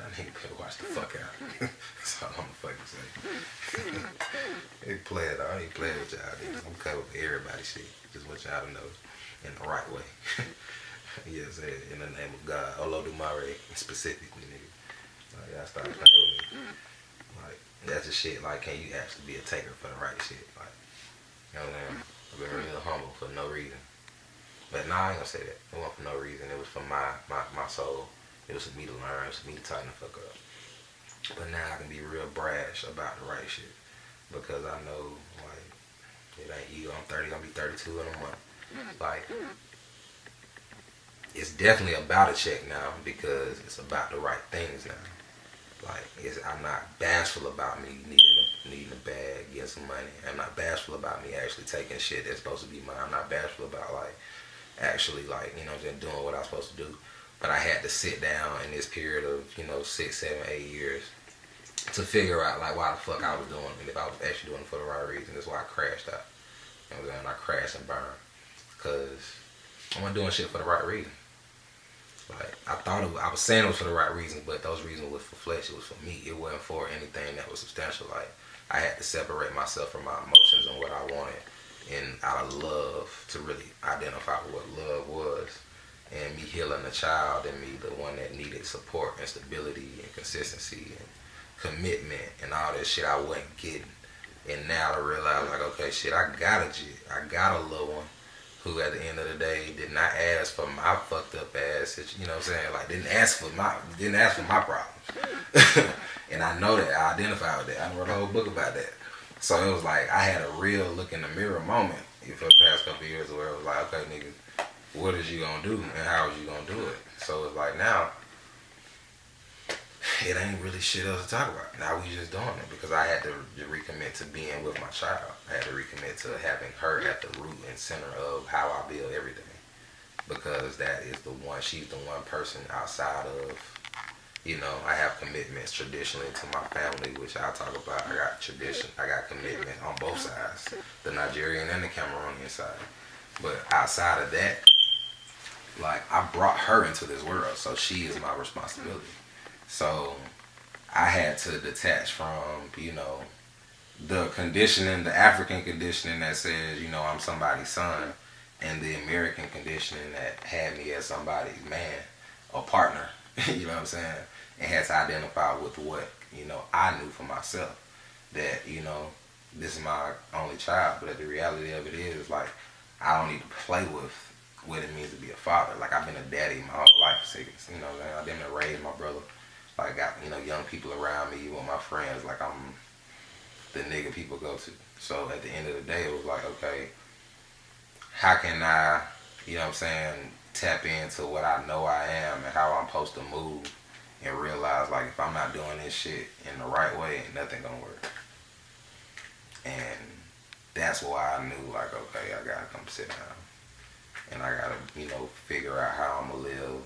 y'all niggas better watch the fuck out. That's all I'm gonna fucking say. They play it, I ain't playing with y'all niggas. I'm coming with everybody shit. Just want y'all to know in the right way. Yes, in the name of God. Olodumare specifically, nigga. Like, y'all stop playing with me. Like, that's the shit, like, can you actually be a taker for the right shit? Like, you know what I'm saying? I've been real humble for no reason. But nah, I ain't gonna say that. It wasn't for no reason. It was for my soul. It was for me to learn. It was for me to tighten the fuck up. But now I can be real brash about the right shit. Because I know, like, it ain't you. I'm 30, gonna be 32 in a month. Like, it's definitely about a check now because it's about the right things now. Like, I'm not bashful about me needing a bag, getting some money. I'm not bashful about me actually taking shit that's supposed to be mine. I'm not bashful about, like, actually, like, you know what I'm saying, doing what I'm supposed to do. But I had to sit down in this period of, 6, 7, 8 years to figure out, like, why the fuck I was doing it and if I was actually doing it for the right reason. That's why I crashed out. You know what I'm saying? I crashed and burned because I wasn't doing shit for the right reason. Like, I was saying it was for the right reasons, but those reasons was for flesh. It was for me. It wasn't for anything that was substantial. Like, I had to separate myself from my emotions and what I wanted, and out of love to really identify what love was, and me healing the child in me, the one that needed support and stability and consistency and commitment and all that shit I wasn't getting. And now I realize, like, okay, shit, I got a little one who at the end of the day did not ask for my fucked up ass, you know what I'm saying? Like, didn't ask for my problems. And I know that, I identify with that. I wrote a whole book about that. So it was like, I had a real look in the mirror moment for the past couple of years where it was like, okay, nigga, what is you gonna do and how is you gonna do it? So it's like now, it ain't really shit else to talk about. Now we just doing it because I had to recommit to being with my child. I had to recommit to having her at the root and center of how I build everything. Because that is the one, she's the one person outside of, I have commitments traditionally to my family, which I'll talk about. I got commitment on both sides, the Nigerian and the Cameroonian side. But outside of that, like, I brought her into this world, so she is my responsibility. So I had to detach from, the conditioning, the African conditioning that says, I'm somebody's son, and the American conditioning that had me as somebody's man or partner, you know what I'm saying? And had to identify with what, I knew for myself that, this is my only child, but the reality of it is, like, I don't need to play with what it means to be a father. Like, I've been a daddy my whole life, you know what I'm saying? I've been to raise my brother. Like, I got, young people around me, with my friends, like, I'm the nigga people go to. So at the end of the day, it was like, okay, how can I, tap into what I know I am and how I'm supposed to move and realize, like, if I'm not doing this shit in the right way, ain't nothing gonna work. And that's why I knew, like, okay, I gotta come sit down. And I gotta, figure out how I'm gonna live,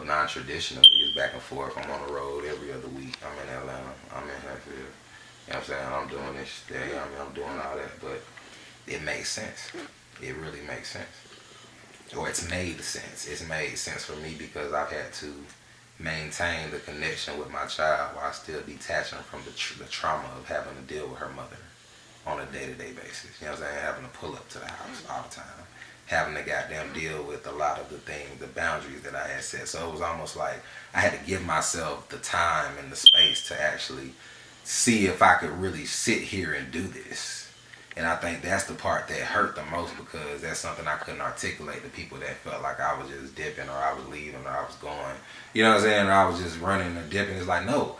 non-traditionally. It's back and forth. I'm on the road every other week. I'm in Atlanta. I'm in Huntsville. You know what I'm saying? I'm doing this today. I'm doing all that. But it makes sense. It really makes sense. Or it's made sense. It's made sense for me because I've had to maintain the connection with my child while still detaching from the trauma of having to deal with her mother on a day-to-day basis. You know what I'm saying? Having to pull up to the house all the time. Having to goddamn deal with a lot of the things, the boundaries that I had set. So it was almost like I had to give myself the time and the space to actually see if I could really sit here and do this. And I think that's the part that hurt the most because that's something I couldn't articulate to people that felt like I was just dipping or I was leaving or I was going. You know what I'm saying? Or I was just running or dipping. It's like, no.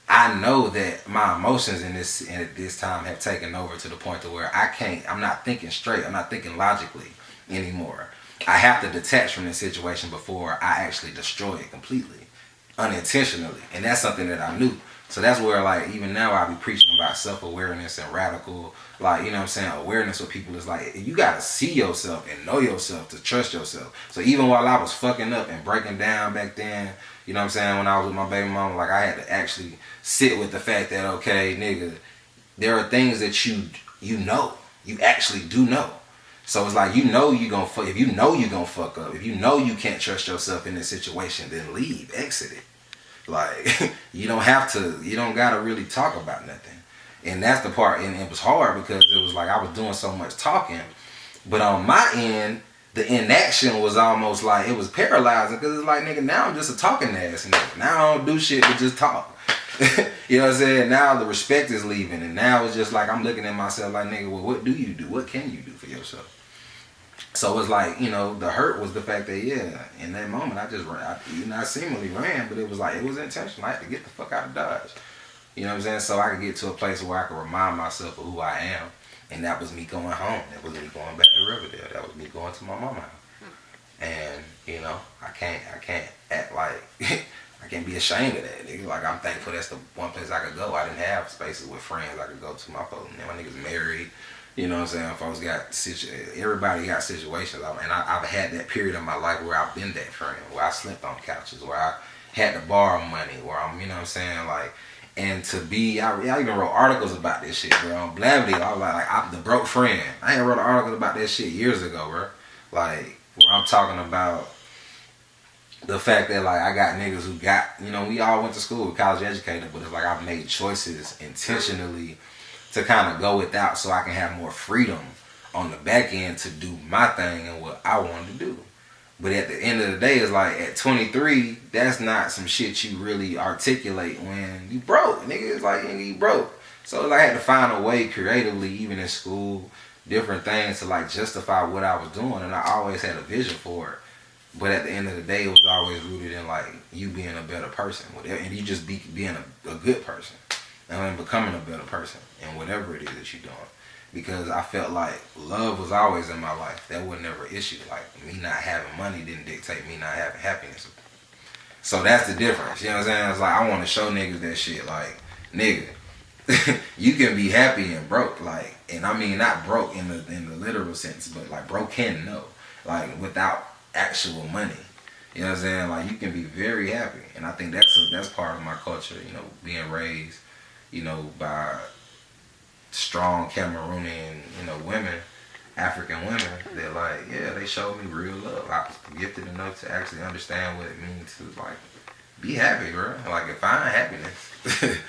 I know that my emotions in this time have taken over to the point to where I'm not thinking straight. I'm not thinking logically anymore. I have to detach from this situation before I actually destroy it completely, unintentionally. And that's something that I knew. So that's where, like, even now I be preaching about self-awareness and radical, like, you know what I'm saying, awareness with people. Is like, you got to see yourself and know yourself to trust yourself. So even while I was fucking up and breaking down back then, you know what I'm saying, when I was with my baby mama, like, I had to actually sit with the fact that, okay, nigga, there are things that you actually do know. So it's like, you gonna fuck, if you know you gonna fuck up, if you know you can't trust yourself in this situation, then leave, exit it. Like, you don't have to, you don't gotta really talk about nothing. And that's the part, and it was hard because it was like I was doing so much talking, but on my end, the inaction was almost like, it was paralyzing because it's like, nigga, now I'm just a talking ass nigga. Now I don't do shit but just talk. You know what I'm saying? Now the respect is leaving, and now it's just like I'm looking at myself like, nigga, well, what do you do? What can you do for yourself? So it's like, you know, the hurt was the fact that, yeah, in that moment I just ran. I seemingly ran, but it was like, it was intentional. I had to get the fuck out of Dodge. You know what I'm saying? So I could get to a place where I could remind myself of who I am. And that was me going home. That was me going back to Riverdale. That was me going to my mama's house. And, you know, I can't act like, I can't be ashamed of that, nigga. Like, I'm thankful that's the one place I could go. I didn't have spaces with friends I could go to. My folks, my niggas married. You know what I'm saying? Folks got, everybody got situations. And I've had that period of my life where I've been that friend, where I slept on couches, where I had to borrow money, where I'm, you know what I'm saying? Like, and to be, I even wrote articles about this shit, bro. On Blavity, I was like, I'm the broke friend. I ain't wrote an article about that shit years ago, bro. Like, where I'm talking about the fact that, like, I got niggas who got, you know, we all went to school, college educated, but it's like I've made choices intentionally to kind of go without so I can have more freedom on the back end to do my thing and what I wanted to do. But at the end of the day, it's like at 23, that's not some shit you really articulate when you broke. Nigga, it's like, nigga, you broke. So I had to find a way creatively, even in school, different things to like justify what I was doing. And I always had a vision for it. But at the end of the day, it was always rooted in like you being a better person. And you just being a good person. And becoming a better person in whatever it is that you're doing. Because I felt like love was always in my life. That was never an issue. Like, me not having money didn't dictate me not having happiness. So that's the difference. You know what I'm saying? It's like, I want to show niggas that shit. Like, nigga, you can be happy and broke. Like, and I mean not broke in the literal sense, but like broken, no. Like, without actual money. You know what I'm saying? Like, you can be very happy. And I think that's part of my culture, you know, being raised, you know, by strong Cameroonian, you know, women, African women, they're like, yeah, they showed me real love. I was gifted enough to actually understand what it means to, like, be happy, bro. Like, if I ain't happiness,